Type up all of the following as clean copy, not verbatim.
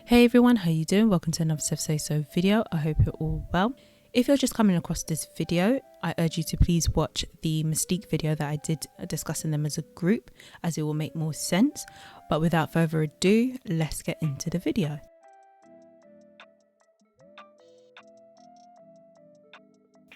Hey everyone, how you doing? Welcome to another So video. I hope you're all well. If you're just coming across this video, I urge you to please watch the Mis Teeq video that I did discussing them as a group, as it will make more sense. But without further ado, let's get into the video.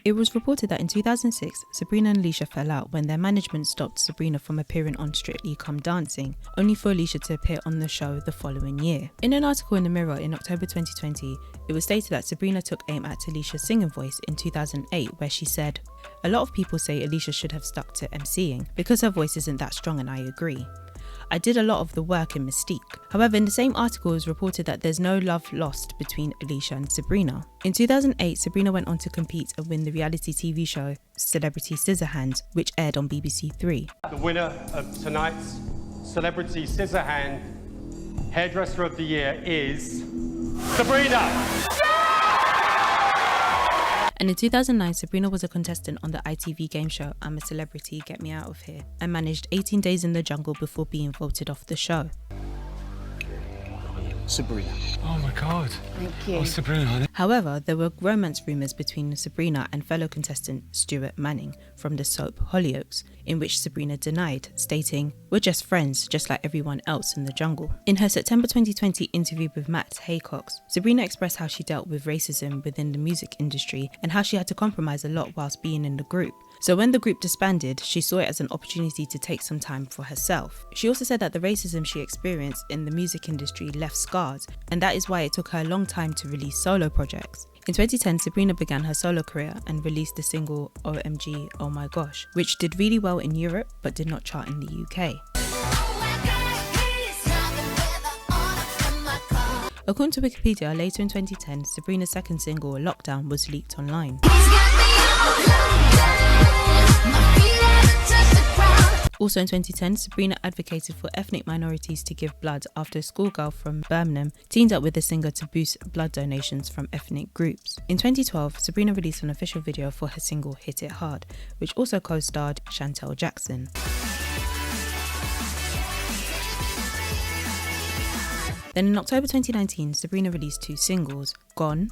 It was reported that in 2006, Sabrina and Alesha fell out when their management stopped Sabrina from appearing on Strictly Come Dancing, only for Alesha to appear on the show the following year. In an article in the Mirror in October 2020, it was stated that Sabrina took aim at Alesha's singing voice in 2008, where she said, "A lot of people say Alesha should have stuck to MCing because her voice isn't that strong, and I agree. I did a lot of the work in Mis Teeq." However, in the same article it was reported that there's no love lost between Alesha and Sabrina. In 2008, Sabrina went on to compete and win the reality TV show Celebrity Scissorhands, which aired on BBC Three. The winner of tonight's Celebrity Scissorhand Hairdresser of the Year is Sabrina! And in 2009, Sabrina was a contestant on the ITV game show I'm a Celebrity, Get Me Out of Here, and managed 18 Days in the Jungle before being voted off the show. Sabrina. Oh my god. Thank you. Oh, Sabrina, honey. However, there were romance rumours between Sabrina and fellow contestant Stuart Manning from the soap Hollyoaks, in which Sabrina denied, stating, "We're just friends, just like everyone else in the jungle." In her September 2020 interview with Mis Teeq, Sabrina expressed how she dealt with racism within the music industry and how she had to compromise a lot whilst being in the group. So when the group disbanded, she saw it as an opportunity to take some time for herself. She also said that the racism she experienced in the music industry left scars, and that is why it took her a long time to release solo projects. In 2010, Sabrina began her solo career and released the single OMG Oh My Gosh, which did really well in Europe but did not chart in the UK. According to Wikipedia, later in 2010, Sabrina's second single, Lockdown, was leaked online. Also in 2010, Sabrina advocated for ethnic minorities to give blood after a schoolgirl from Birmingham teamed up with the singer to boost blood donations from ethnic groups. In 2012, Sabrina released an official video for her single Hit It Hard, which also co-starred Chantel Jackson. Then in October 2019, Sabrina released two singles, Gone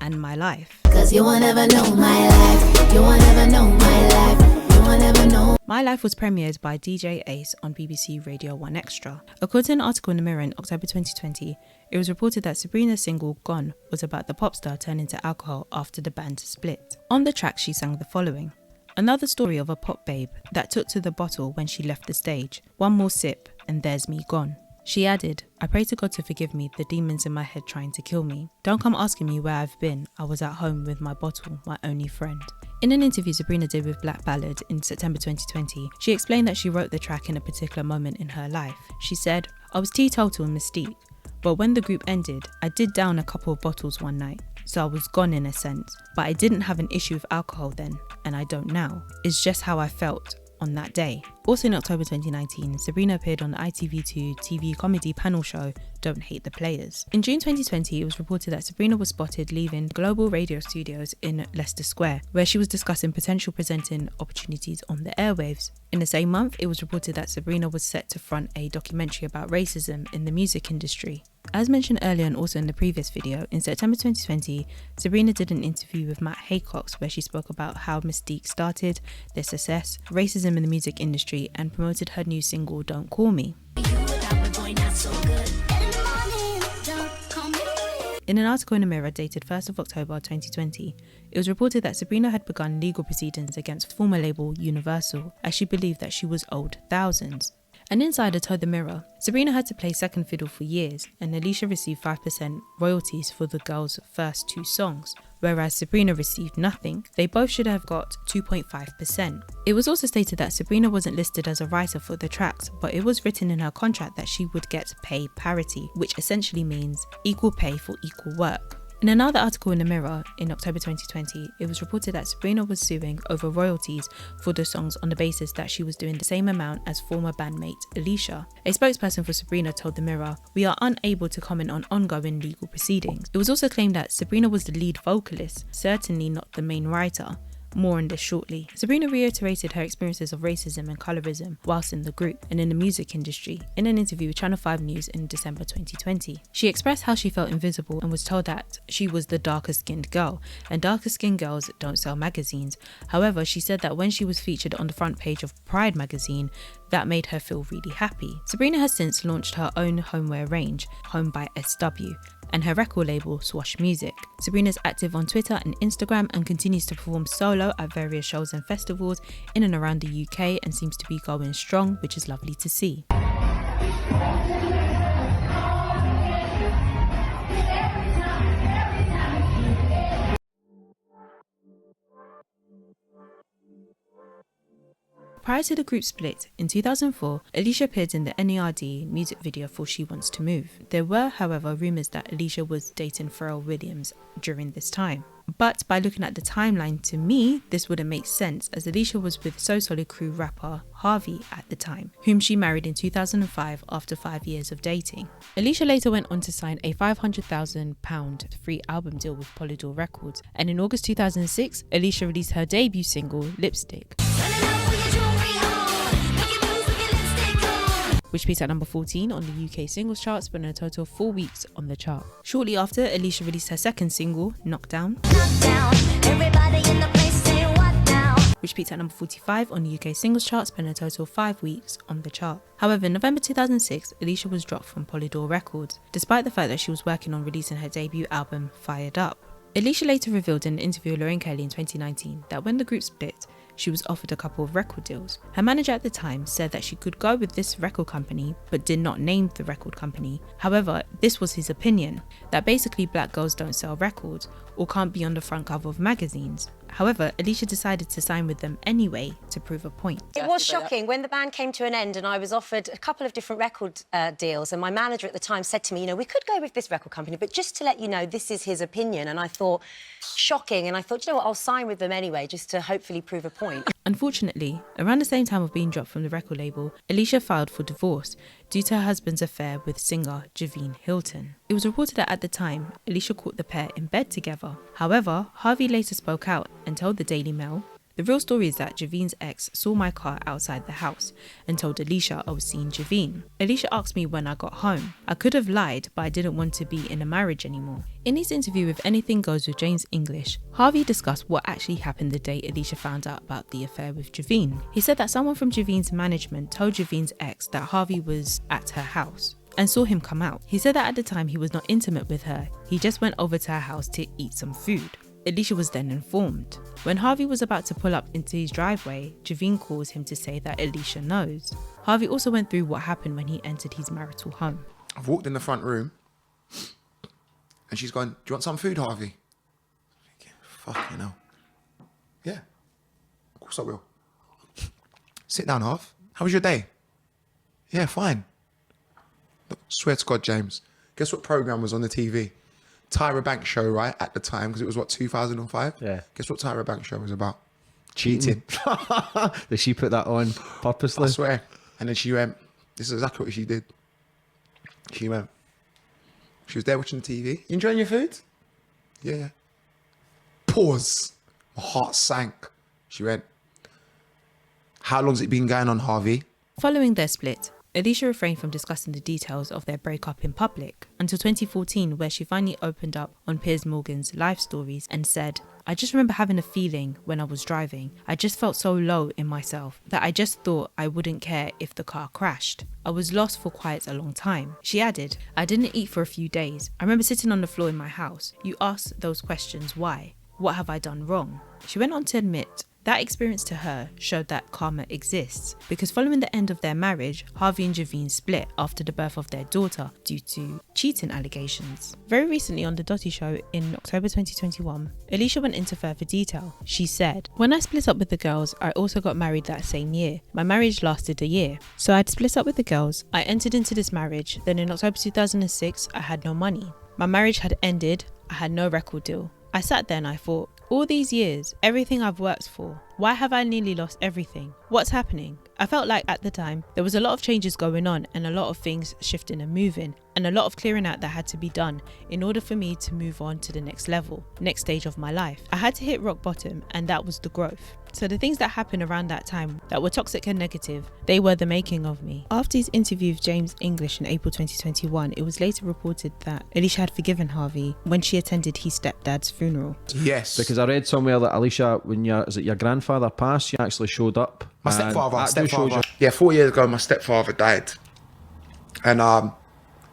and My Life. Cause you won't ever know my life. You won't ever know my life. You won't ever know. My Life was premiered by DJ Ace on BBC Radio 1 Extra. According to an article in the Mirror in October 2020, it was reported that Sabrina's single Gone was about the pop star turning to alcohol after the band split. On the track, she sang the following: "Another story of a pop babe that took to the bottle when she left the stage. One more sip and there's me gone." She added, "I pray to God to forgive me, the demons in my head trying to kill me. Don't come asking me where I've been. I was at home with my bottle, my only friend." In an interview Sabrina did with Black Ballad in September 2020, she explained that she wrote the track in a particular moment in her life. She said, "I was teetotal in Mis Teeq, but when the group ended, I did down a couple of bottles one night. So I was gone in a sense, but I didn't have an issue with alcohol then, and I don't now. It's just how I felt on that day." Also in October 2019, Sabrina appeared on the ITV2 TV comedy panel show Don't Hate the Players. In June 2020, it was reported that Sabrina was spotted leaving Global Radio Studios in Leicester Square, where she was discussing potential presenting opportunities on the airwaves. In the same month, it was reported that Sabrina was set to front a documentary about racism in the music industry. As mentioned earlier and also in the previous video, in September 2020, Sabrina did an interview with Mis Teeq where she spoke about how Mis Teeq started, their success, racism in the music industry, and promoted her new single Don't Call Me. In an article in the Mirror dated 1st of October 2020, it was reported that Sabrina had begun legal proceedings against former label Universal, as she believed that she was owed thousands. An insider told the Mirror, Sabrina had to play second fiddle for years, and Alesha received 5% royalties for the girls' first two songs, whereas Sabrina received nothing. They both should have got 2.5%. It was also stated that Sabrina wasn't listed as a writer for the tracks, but it was written in her contract that she would get pay parity, which essentially means equal pay for equal work. In another article in the Mirror in October 2020, it was reported that Sabrina was suing over royalties for the songs on the basis that she was doing the same amount as former bandmate Alesha. A spokesperson for Sabrina told the Mirror, "We are unable to comment on ongoing legal proceedings." It was also claimed that Sabrina was the lead vocalist, certainly not the main writer. More on this shortly. Sabrina reiterated her experiences of racism and colorism whilst in the group and in the music industry in an interview with Channel 5 News in December 2020. She expressed how she felt invisible and was told that she was the darker skinned girl and darker skinned girls don't sell magazines. However, she said that when she was featured on the front page of Pride magazine, that made her feel really happy. Sabrina has since launched her own homeware range, Home by SW, and her record label Swash Music. Sabrina's active on Twitter and Instagram and continues to perform solo at various shows and festivals in and around the UK and seems to be going strong, which is lovely to see. Prior to the group split, in 2004, Alesha appeared in the NERD music video for She Wants to Move. There were, however, rumours that Alesha was dating Pharrell Williams during this time. But by looking at the timeline, to me, this wouldn't make sense, as Alesha was with So Solid Crew rapper Harvey at the time, whom she married in 2005 after 5 years of dating. Alesha later went on to sign a £500,000 free album deal with Polydor Records, and in August 2006, Alesha released her debut single, Lipstick, which peaked at number 14 on the UK singles chart, spending a total of 4 weeks on the chart. Shortly after, Alesha released her second single, Knockdown, which peaked at number 45 on the UK singles chart, spending a total of 5 weeks on the chart. However, in November 2006, Alesha was dropped from Polydor Records, despite the fact that she was working on releasing her debut album, Fired Up. Alesha later revealed in an interview with Lorraine Kelly in 2019 that when the group split, she was offered a couple of record deals. Her manager at the time said that she could go with this record company but did not name the record company. However, this was his opinion, that basically black girls don't sell records or can't be on the front cover of magazines. However, Alesha decided to sign with them anyway to prove a point. It was shocking when the band came to an end and I was offered a couple of different record deals, and my manager at the time said to me, you know, we could go with this record company, but just to let you know, this is his opinion. And I thought, shocking, and I thought, you know what, I'll sign with them anyway, just to hopefully prove a point. Unfortunately, around the same time of being dropped from the record label, Alesha filed for divorce due to her husband's affair with singer Javine Hilton. It was reported that at the time, Alesha caught the pair in bed together. However, Harvey later spoke out and told the Daily Mail, "The real story is that Javine's ex saw my car outside the house and told Alesha I was seeing Javine. Alesha asked me when I got home. I could have lied, but I didn't want to be in a marriage anymore." In his interview with Anything Goes with James English, Harvey discussed what actually happened the day Alesha found out about the affair with Javine. He said that someone from Javine's management told Javine's ex that Harvey was at her house and saw him come out. He said that at the time he was not intimate with her, he just went over to her house to eat some food. Alesha was then informed. When Harvey was about to pull up into his driveway, Javine calls him to say that Alesha knows. Harvey also went through what happened when he entered his marital home. I've walked in the front room and she's going, "Do you want some food, Harvey?" Fucking hell. Yeah, of course I will. Sit down, Harv. How was your day? Yeah, fine. Look, swear to God, James, guess what programme was on the TV? Tyra Banks show, right, at the time, because it was, 2005? Yeah. Guess what Tyra Banks show was about? Cheating. Did she put that on purposely? I swear. And then she went, this is exactly what she did. She went, she was there watching the TV. "You enjoying your food?" Yeah. Pause. My heart sank. She went, "How long's it been going on, Harvey?" Following their split, Alesha refrained from discussing the details of their breakup in public until 2014, where she finally opened up on Piers Morgan's life stories and said, "I just remember having a feeling when I was driving. I just felt so low in myself that I just thought I wouldn't care if the car crashed. I was lost for quite a long time." She added, "I didn't eat for a few days. I remember sitting on the floor in my house. You ask those questions, why? What have I done wrong?" She went on to admit that experience to her showed that karma exists, because following the end of their marriage, Harvey and Javine split after the birth of their daughter due to cheating allegations. Very recently on The Dotty Show in October 2021, Alesha went into further detail. She said, "When I split up with the girls, I also got married that same year. My marriage lasted a year. So I'd split up with the girls, I entered into this marriage, then in October 2006, I had no money. My marriage had ended, I had no record deal. I sat there and I thought, All these years, everything I've worked for, why have I nearly lost everything? What's happening? I felt like at the time, there was a lot of changes going on and a lot of things shifting and moving, and a lot of clearing out that had to be done in order for me to move on to the next level, next stage of my life. I had to hit rock bottom, and that was the growth. So the things that happened around that time that were toxic and negative, they were the making of me. After his interview with James English in April 2021, it was later reported that Alesha had forgiven Harvey when she attended his stepdad's funeral. Yes. Because I read somewhere that Alesha, when your grandfather passed, you actually showed up. My and stepfather. that showed you- Yeah, 4 years ago, my stepfather died. And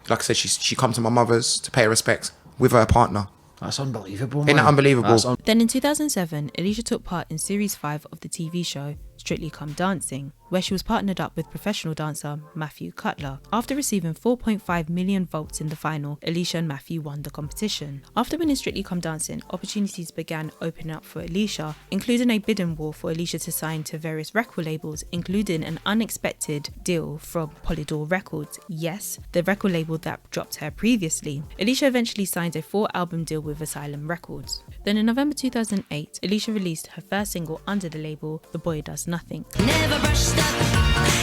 like I said, she come to my mother's to pay her respects with her partner. That's unbelievable, man. Isn't that unbelievable? Then in 2007, Alesha took part in Series 5 of the TV show Strictly Come Dancing, where she was partnered up with professional dancer Matthew Cutler. After receiving 4.5 million votes in the final, Alesha and Matthew won the competition. After winning Strictly Come Dancing, opportunities began opening up for Alesha, including a bidding war for Alesha to sign to various record labels, including an unexpected deal from Polydor Records. Yes, the record label that dropped her previously. Alesha eventually signed a 4-album deal with Asylum Records. Then in November 2008, Alesha released her first single under the label The Boy Does Nothing. Never brushed up.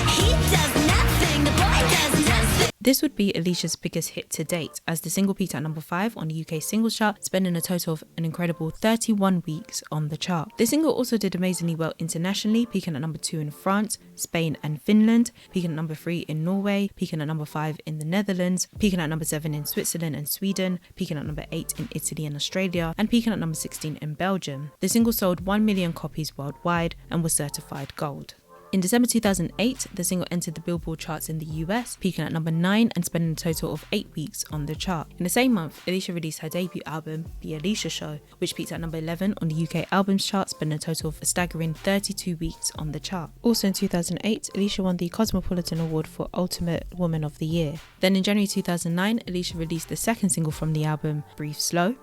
He does nothing. The boy does nothing. This would be Alesha's biggest hit to date, as the single peaked at number 5 on the UK singles chart, spending a total of an incredible 31 weeks on the chart. The single also did amazingly well internationally, peaking at number 2 in France, Spain and Finland, peaking at number 3 in Norway, peaking at number 5 in the Netherlands, peaking at number 7 in Switzerland and Sweden, peaking at number 8 in Italy and Australia, and peaking at number 16 in Belgium. The single sold 1 million copies worldwide and was certified gold. In December 2008, the single entered the Billboard charts in the US, peaking at number 9 and spending a total of 8 weeks on the chart. In the same month, Alesha released her debut album, The Alesha Show, which peaked at number 11 on the UK albums chart, spending a total of a staggering 32 weeks on the chart. Also in 2008, Alesha won the Cosmopolitan Award for Ultimate Woman of the Year. Then in January 2009, Alesha released the second single from the album, Breathe Slow,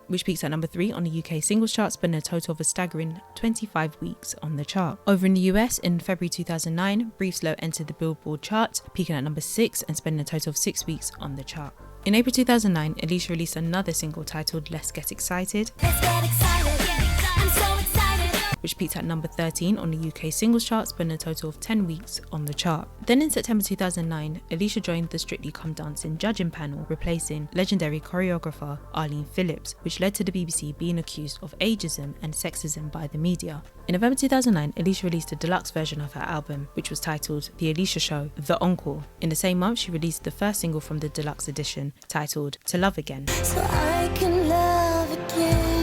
which peaked at number 3 on the UK singles chart, spending a total of a staggering 25 weeks on the chart. Over in the US, in February 2009, Breathe Slow entered the Billboard chart, peaking at number 6 and spending a total of 6 weeks on the chart. In April 2009, Alesha released another single titled Let's Get Excited, Let's get excited. I'm so excited. which peaked at number 13 on the UK singles chart, spending a total of 10 weeks on the chart. Then in September 2009, Alesha joined the Strictly Come Dancing judging panel, replacing legendary choreographer Arlene Phillips, which led to the BBC being accused of ageism and sexism by the media. In November 2009, Alesha released a deluxe version of her album, which was titled The Alesha Show, The Encore. In the same month, she released the first single from the deluxe edition, titled To Love Again, So I can love again.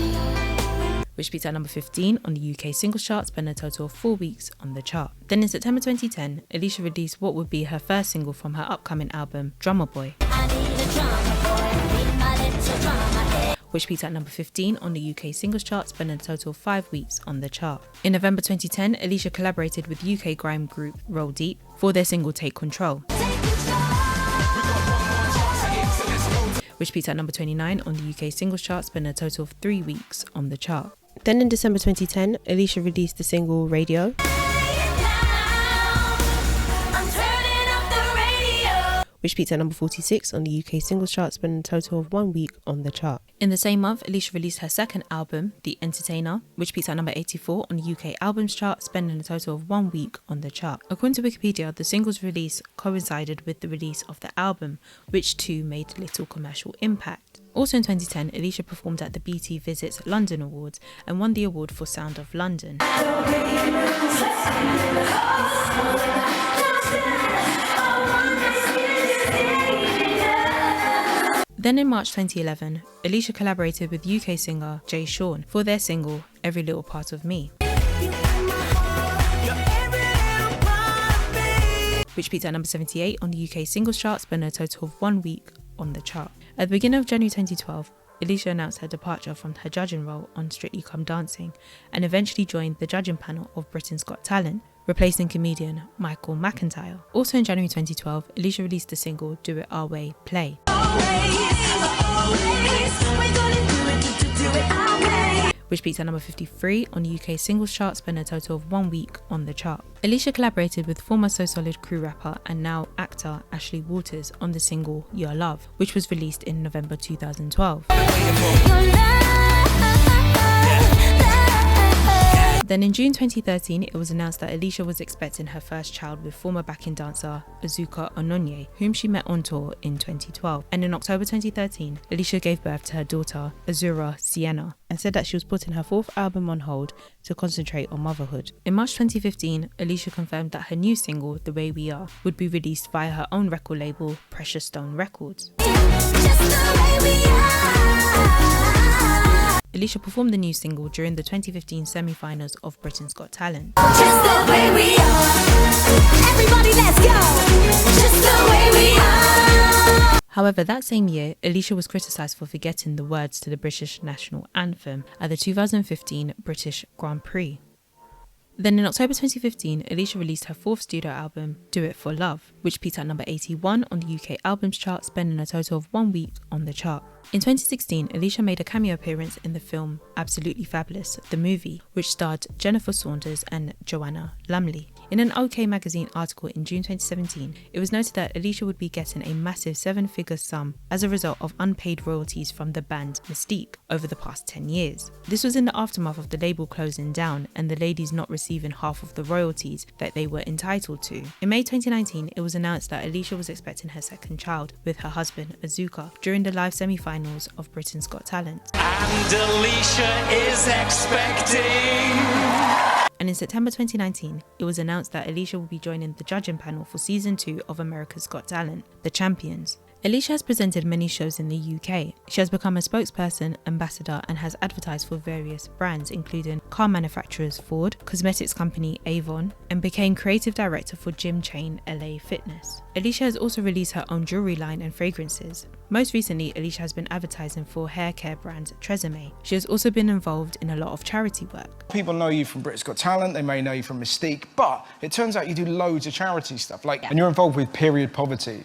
which peaked at number 15 on the UK singles chart, spending a total of 4 weeks on the chart. Then in September 2010, Alesha released what would be her first single from her upcoming album, Drummer Boy, I need a drama boy. I need my little drama. which peaked at number 15 on the UK singles chart, spending a total of 5 weeks on the chart. In November 2010, Alesha collaborated with UK grime group Roll Deep for their single Take Control, which peaked at number 29 on the UK singles chart, spending a total of 3 weeks on the chart. Then in December 2010, Alesha released the single Radio, I'm turning up the radio. which peaked at number 46 on the UK singles chart, spending a total of 1 week on the chart. In the same month, Alesha released her second album, The Entertainer, which peaked at number 84 on the UK albums chart, spending a total of 1 week on the chart. According to Wikipedia, the single's release coincided with the release of the album, which too made little commercial impact. Also in 2010, Alesha performed at the BT Visits London Awards and won the award for Sound of London. Then in March 2011, Alesha collaborated with UK singer Jay Sean for their single Every Little Part of Me, which peaked at number 78 on the UK singles chart, spending a total of 1 week on the chart. At the beginning of January 2012, Alesha announced her departure from her judging role on Strictly Come Dancing and eventually joined the judging panel of Britain's Got Talent, replacing comedian Michael McIntyre. Also in January 2012, Alesha released the single Do It Our Way, Play, which which peaked at number 53 on the UK singles chart, spent a total of 1 week on the chart. Alesha collaborated with former So Solid crew rapper and now actor Ashley Walters on the single Your Love, which was released in November 2012. Then in June 2013, it was announced that Alesha was expecting her first child with former backing dancer Azuka Ononye, whom she met on tour in 2012. And in October 2013, Alesha gave birth to her daughter Azura Sienna and said that she was putting her 4th album on hold to concentrate on motherhood. In March 2015, Alesha confirmed that her new single, The Way We Are, would be released via her own record label, Precious Stone Records. Alesha performed the new single during the 2015 semi-finals of Britain's Got Talent. Just the way we are. Everybody, let's go. Just the way we are. However, that same year, Alesha was criticised for forgetting the words to the British national anthem at the 2015 British Grand Prix. Then in October 2015, Alesha released her 4th studio album, Do It For Love, which peaked at number 81 on the UK albums chart, spending a total of 1 week on the chart. In 2016, Alesha made a cameo appearance in the film Absolutely Fabulous, the movie, which starred Jennifer Saunders and Joanna Lumley. In an OK Magazine article in June 2017, it was noted that Alesha would be getting a massive 7-figure sum as a result of unpaid royalties from the band Mis Teeq over the past 10 years. This was in the aftermath of the label closing down and the ladies not receiving half of the royalties that they were entitled to. In May 2019, it was announced that Alesha was expecting her 2nd child with her husband Azuka during the live semi-finals of Britain's Got Talent. And Alesha is expecting. And in September 2019, it was announced that Alesha will be joining the judging panel for season 2 of America's Got Talent, The Champions. Alesha has presented many shows in the UK. She has become a spokesperson, ambassador, and has advertised for various brands, including car manufacturers Ford, cosmetics company Avon, and became creative director for gym chain LA Fitness. Alesha has also released her own jewellery line and fragrances. Most recently, Alesha has been advertising for hair care brand Tresemme. She has also been involved in a lot of charity work. People know you from Britain's Got Talent, they may know you from Mis Teeq, but it turns out you do loads of charity stuff, and you're involved with period poverty.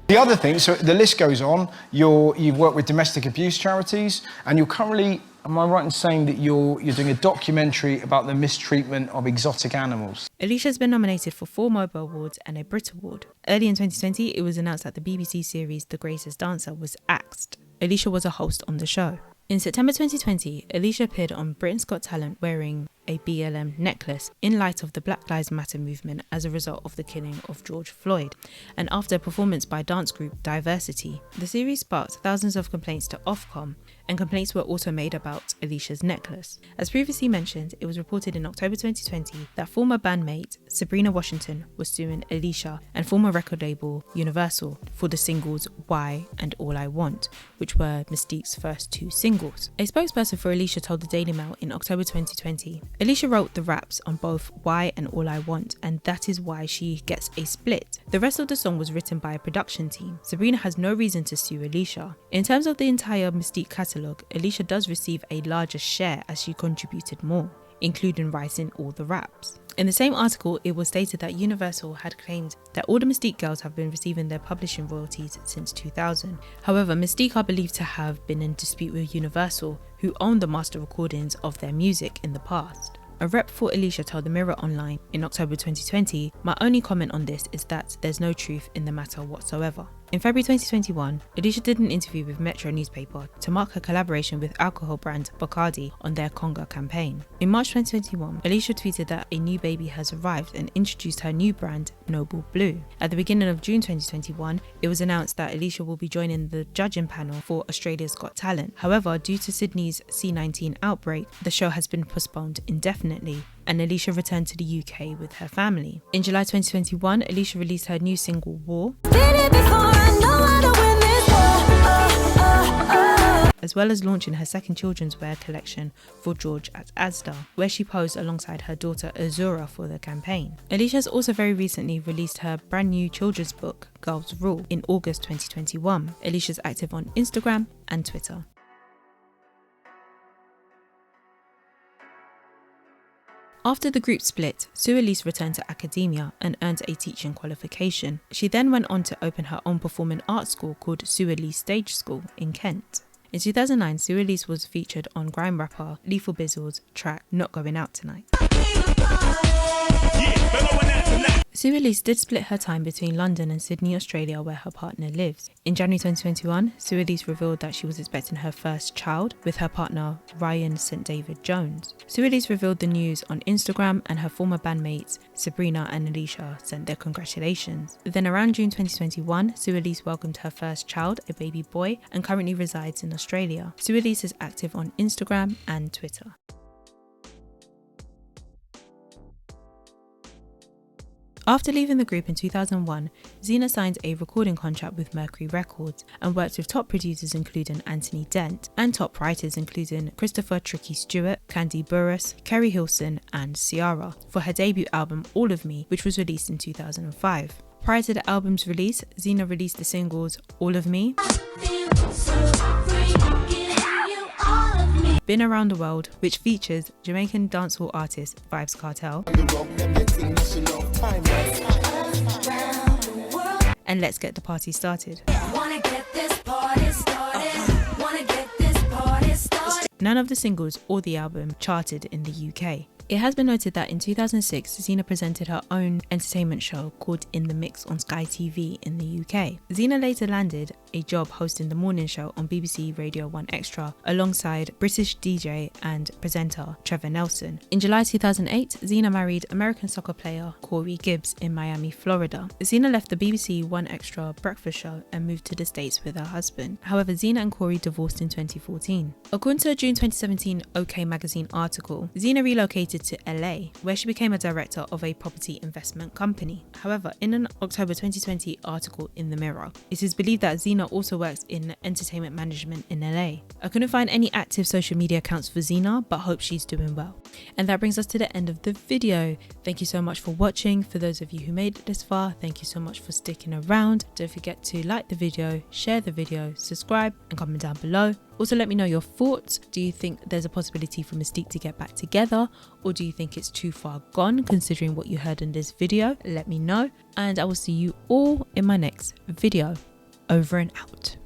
The other thing, so the list goes on, you've worked with domestic abuse charities, and you're currently, am I right in saying that you're doing a documentary about the mistreatment of exotic animals? Alesha has been nominated for 4 Mobo Awards and a Brit Award. Early in 2020, it was announced that the BBC series The Greatest Dancer was axed. Alesha was a host on the show. In September 2020, Alesha appeared on Britain's Got Talent wearing a BLM necklace in light of the Black Lives Matter movement as a result of the killing of George Floyd, and after a performance by dance group Diversity. The series sparked thousands of complaints to Ofcom, and complaints were also made about Alesha's necklace. As previously mentioned, it was reported in October 2020 that former bandmate Sabrina Washington was suing Alesha and former record label Universal for the singles Why and All I Want, which were Mis Teeq's first 2 singles. A spokesperson for Alesha told the Daily Mail in October 2020, Alesha wrote the raps on both Why and All I Want, and that is why she gets a split. The rest of the song was written by a production team. Sabrina has no reason to sue Alesha. In terms of the entire Mis Teeq catalogue, Alesha does receive a larger share as she contributed more, including writing all the raps. In the same article, it was stated that Universal had claimed that all the Mis Teeq girls have been receiving their publishing royalties since 2000. However, Mis Teeq are believed to have been in dispute with Universal, who owned the master recordings of their music in the past. A rep for Alesha told the Mirror Online in October 2020, "My only comment on this is that there's no truth in the matter whatsoever." In February 2021, Alesha did an interview with Metro newspaper to mark her collaboration with alcohol brand Bacardi on their Conga campaign. In March 2021, Alesha tweeted that a new baby has arrived and introduced her new brand, Noble Blue. At the beginning of June 2021, it was announced that Alesha will be joining the judging panel for Australia's Got Talent. However, due to Sydney's C-19 outbreak, the show has been postponed indefinitely, and Alesha returned to the UK with her family. In July 2021, Alesha released her new single, War, as well as launching her second children's wear collection for George at Asda, where she posed alongside her daughter Azura for the campaign. Alesha has also very recently released her brand new children's book, Girls Rule, in August 2021. Alesha's active on Instagram and Twitter. After the group split, Su-Elise returned to academia and earned a teaching qualification. She then went on to open her own performing arts school called Su-Elise Stage School in Kent. In 2009, Su-Elise was featured on grime rapper Lethal Bizzle's track Not Going Out Tonight. Su-Elise did split her time between London and Sydney, Australia, where her partner lives. In January 2021, Su-Elise revealed that she was expecting her first child with her partner Ryan St. David Jones. Su-Elise revealed the news on Instagram, and her former bandmates Sabrina and Alesha sent their congratulations. Then around June 2021, Su-Elise welcomed her first child, a baby boy, and currently resides in Australia. Su-Elise is active on Instagram and Twitter. After leaving the group in 2001, Xena signed a recording contract with Mercury Records and worked with top producers including Anthony Dent and top writers including Christopher Tricky Stewart, Candy Burrus, Kerry Hilson and Ciara for her debut album All of Me, which was released in 2005. Prior to the album's release, Xena released the singles All of Me, Been Around the World, which features Jamaican dancehall artist Vybz Kartel, and Let's Get the Party Started. None of the singles or the album charted in the UK. It has been noted that in 2006, Xena presented her own entertainment show called In the Mix on Sky TV in the UK. Xena later landed a job hosting the morning show on BBC Radio 1 Extra alongside British DJ and presenter Trevor Nelson. In July 2008, Xena married American soccer player Corey Gibbs in Miami, Florida. Xena left the BBC 1 Extra breakfast show and moved to the States with her husband. However, Xena and Corey divorced in 2014. According to a June 2017 OK Magazine article, Xena relocated to LA, where she became a director of a property investment company. However, in an October 2020 article in The Mirror, it is believed that Xena also works in entertainment management in LA. I couldn't find any active social media accounts for Xena, but hope she's doing well. And that brings us to the end of the video. Thank you so much for watching. For those of you who made it this far, thank you so much for sticking around. Don't forget to like the video, share the video, subscribe and comment down below. Also, let me know your thoughts. Do you think there's a possibility for Mis Teeq to get back together, or do you think it's too far gone considering what you heard in this video? Let me know, and I will see you all in my next video. Over and out.